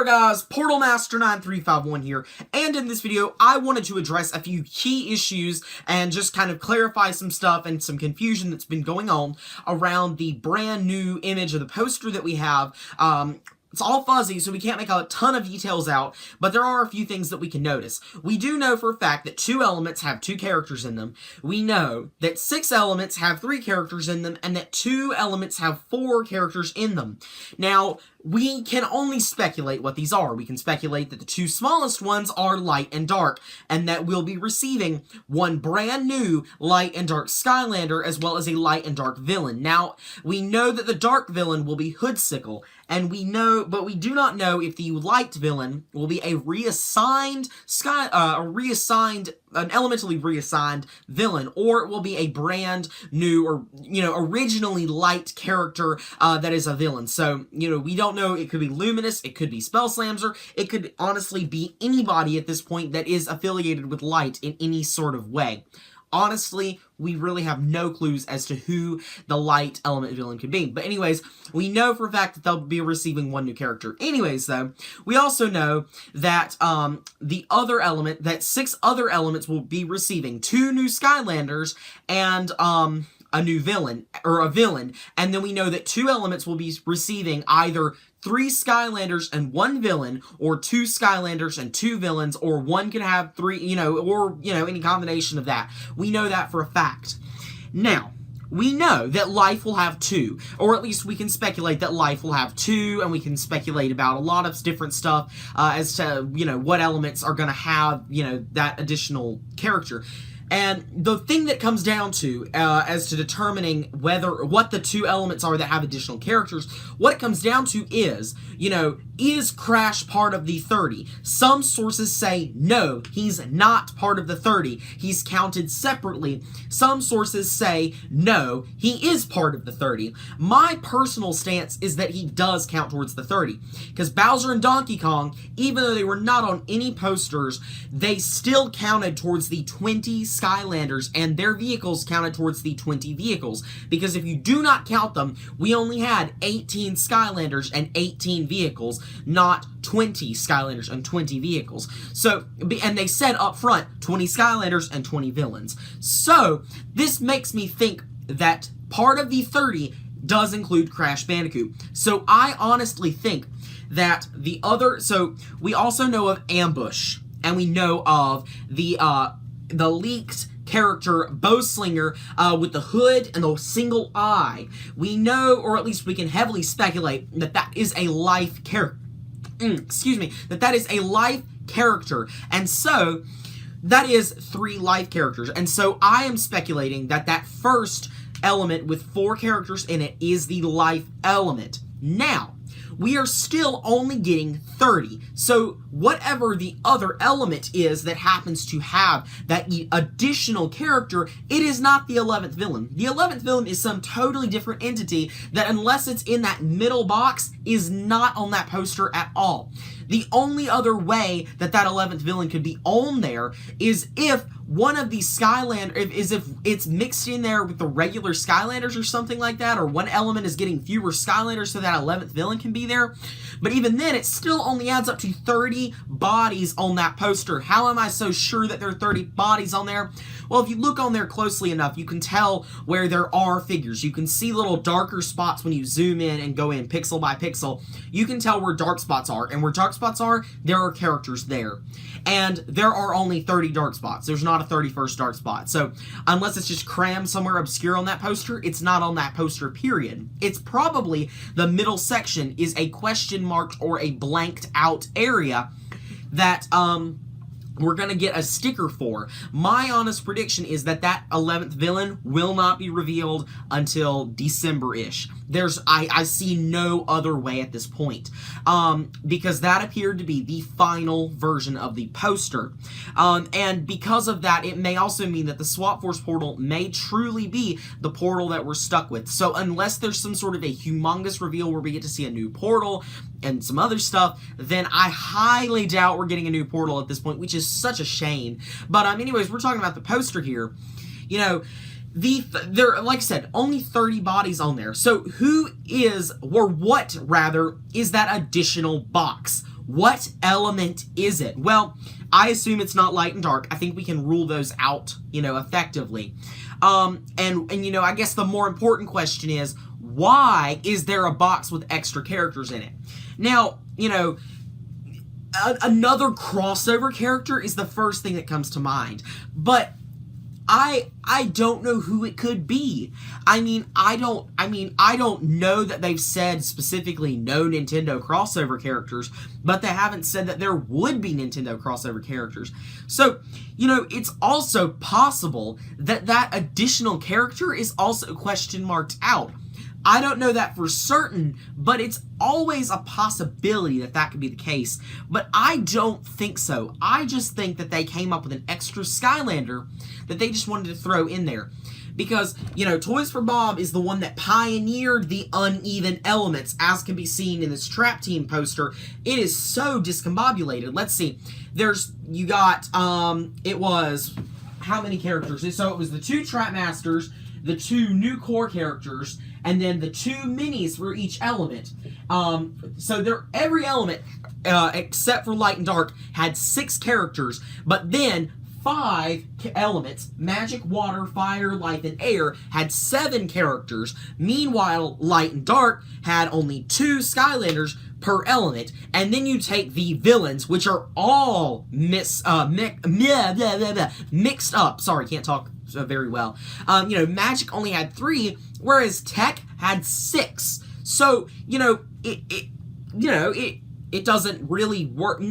there guys, Portal Master 9351 here, and in this video I wanted to address a few key issues and just kind of clarify some stuff and some confusion that's been going on around the brand new image of the poster that we have. It's all fuzzy, so we can't make a ton of details out, but there are a few things that we can notice. We do know for a fact that 2 elements have 2 characters in them. We know that 6 elements have 3 characters in them, and that 2 elements have 4 characters in them. Now, we can only speculate what these are. We can speculate that the 2 smallest ones are light and dark, and that we'll be receiving one brand new light and dark Skylander, as well as a light and dark villain. Now, we know that the dark villain will be Hoodsickle, and we know, but we do not know if the light villain will be a reassigned an elementally reassigned villain, or it will be a brand new or, originally light character that is a villain. So, we don't know. It could be Luminous, it could be Spellslamzer, it could honestly be anybody at this point that is affiliated with light in any sort of way. Honestly, we really have no clues as to who the light element villain could be. But anyways, we know for a fact that they'll be receiving one new character. Anyways, though, we also know that the other element, that 6 other elements will be receiving 2 new Skylanders and a new villain, or a villain. And then we know that 2 elements will be receiving either 3 Skylanders and 1 villain, or 2 Skylanders and 2 villains, or one can have 3, or any combination of that. We know that for a fact. Now, we know that Life will have 2, or at least we can speculate that Life will have 2, and we can speculate about a lot of different stuff as to, what elements are going to have, that additional character. And the thing that comes down to, as to determining what the 2 elements are that have additional characters, what it comes down to is, is Crash part of the 30? Some sources say, no, he's not part of the 30. He's counted separately. Some sources say, no, he is part of the 30. My personal stance is that he does count towards the 30. Because Bowser and Donkey Kong, even though they were not on any posters, they still counted towards the 20 Skylanders, and their vehicles counted towards the 20 vehicles. Because if you do not count them, we only had 18 Skylanders and 18 vehicles, not 20 Skylanders and 20 vehicles. So, and they said up front, 20 Skylanders and 20 villains. So, this makes me think that part of the 30 does include Crash Bandicoot. So, I honestly think that the other, so we also know of Ambush, and we know of the leaked character Bowslinger with the hood and the single eye. We know, or at least we can heavily speculate, that that is a life character. That is a life character. And so, that is 3 life characters. And so, I am speculating that that first element with 4 characters in it is the life element. Now, we are still only getting 30. So whatever the other element is that happens to have that additional character, it is not the 11th villain. The 11th villain is some totally different entity that, unless it's in that middle box, is not on that poster at all. The only other way that that 11th villain could be on there is if one of these Skylanders, if it's mixed in there with the regular Skylanders or something like that, or one element is getting fewer Skylanders so that 11th villain can be there. But even then, it still only adds up to 30 bodies on that poster. How am I so sure that there are 30 bodies on there? Well, if you look on there closely enough, you can tell where there are figures. You can see little darker spots when you zoom in and go in pixel by pixel. You can tell where dark spots are, and where dark spots are, there are characters there. And there are only 30 dark spots. There's not a 31st dark spot. So, unless it's just crammed somewhere obscure on that poster, it's not on that poster, period. It's probably the middle section is a question marked or a blanked out area that, we're going to get a sticker for. My honest prediction is that that 11th villain will not be revealed until December-ish. I see no other way at this point. Because that appeared to be the final version of the poster. And because of that, it may also mean that the Swap Force portal may truly be the portal that we're stuck with. So unless there's some sort of a humongous reveal where we get to see a new portal and some other stuff, then I highly doubt we're getting a new portal at this point, which is such a shame. But anyways, we're talking about the poster here. There, like I said, only 30 bodies on there. So who is, or what rather, is that additional box? What element is it? Well, I assume it's not light and dark. I think we can rule those out, effectively. And I guess the more important question is, why is there a box with extra characters in it? Now, another crossover character is the first thing that comes to mind, but I don't know who it could be. I don't know that they've said specifically no Nintendo crossover characters, but they haven't said that there would be Nintendo crossover characters. So, it's also possible that that additional character is also question marked out. I don't know that for certain, but it's always a possibility that that could be the case. But I don't think so. I just think that they came up with an extra Skylander that they just wanted to throw in there. Because, Toys for Bob is the one that pioneered the uneven elements, as can be seen in this Trap Team poster. It is so discombobulated. Let's see. You got, it was, how many characters? So it was the 2 Trap Masters, the 2 new core characters, and then the 2 minis for each element. So every element, except for light and dark, had 6 characters, but then 5 elements, magic, water, fire, life, and air, had 7 characters. Meanwhile, light and dark had only 2 Skylanders per element. And then you take the villains, which are all mixed up. Sorry, can't talk very well. Magic only had 3, whereas Tech had 6. So, it doesn't really work.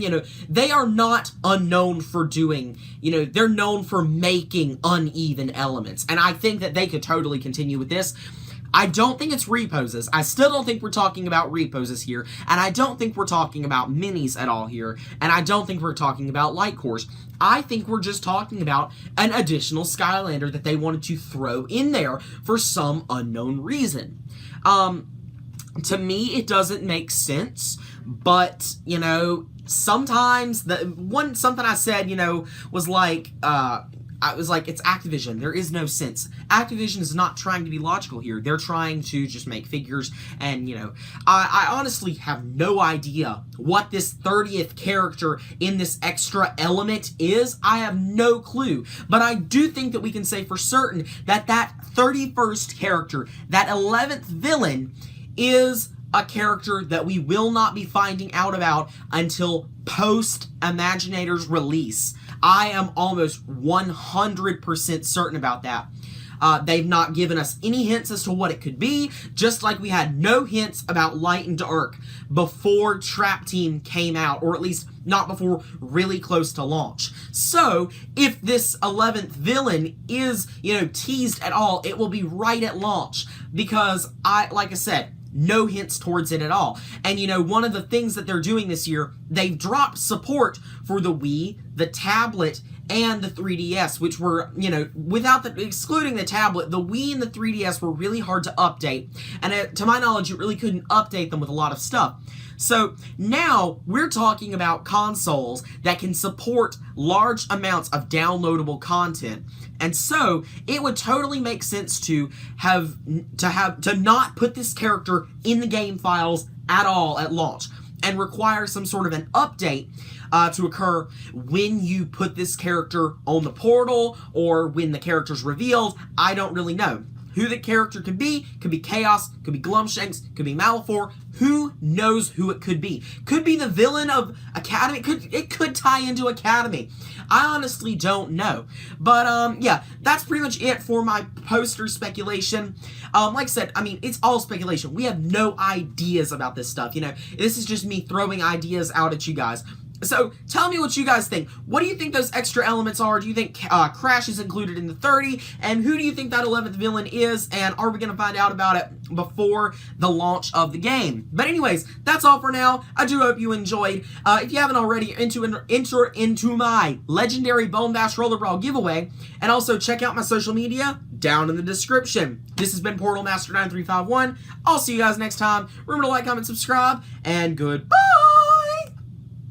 They are not unknown for doing, they're known for making uneven elements. And I think that they could totally continue with this. I don't think it's reposes. I still don't think we're talking about reposes here. And I don't think we're talking about minis at all here. And I don't think we're talking about light cores. I think we're just talking about an additional Skylander that they wanted to throw in there for some unknown reason. To me, it doesn't make sense. But, sometimes something I said, was like, I was like, it's Activision. There is no sense. Activision is not trying to be logical here. They're trying to just make figures, and, I honestly have no idea what this 30th character in this extra element is. I have no clue. But I do think that we can say for certain that that 31st character, that 11th villain, is a character that we will not be finding out about until post-Imaginators release. I am almost 100% certain about that. They've not given us any hints as to what it could be, just like we had no hints about Light and Dark before Trap Team came out, or at least not before really close to launch. So, if this 11th villain is, teased at all, it will be right at launch, because like I said, no hints towards it at all. And one of the things that they're doing this year, they've dropped support for the Wii, the tablet, and the 3DS, which were, excluding the tablet, the Wii and the 3DS were really hard to update. And to my knowledge, you really couldn't update them with a lot of stuff. So now we're talking about consoles that can support large amounts of downloadable content. And so it would totally make sense to not put this character in the game files at all at launch, and require some sort of an update to occur when you put this character on the portal or when the character's revealed. I don't really know. Who the character could be Chaos, could be Glumshanks, could be Malefor. Who knows who it could be? Could be the villain of Academy. It could tie into Academy. I honestly don't know. But, yeah, that's pretty much it for my poster speculation. Like I said, it's all speculation. We have no ideas about this stuff, This is just me throwing ideas out at you guys. So, tell me what you guys think. What do you think those extra elements are? Do you think Crash is included in the 30? And who do you think that 11th villain is? And are we going to find out about it before the launch of the game? But anyways, that's all for now. I do hope you enjoyed. If you haven't already, enter into my legendary Bone Bash Roller Brawl giveaway. And also check out my social media down in the description. This has been Portal Master 9351. I'll see you guys next time. Remember to like, comment, subscribe, and goodbye!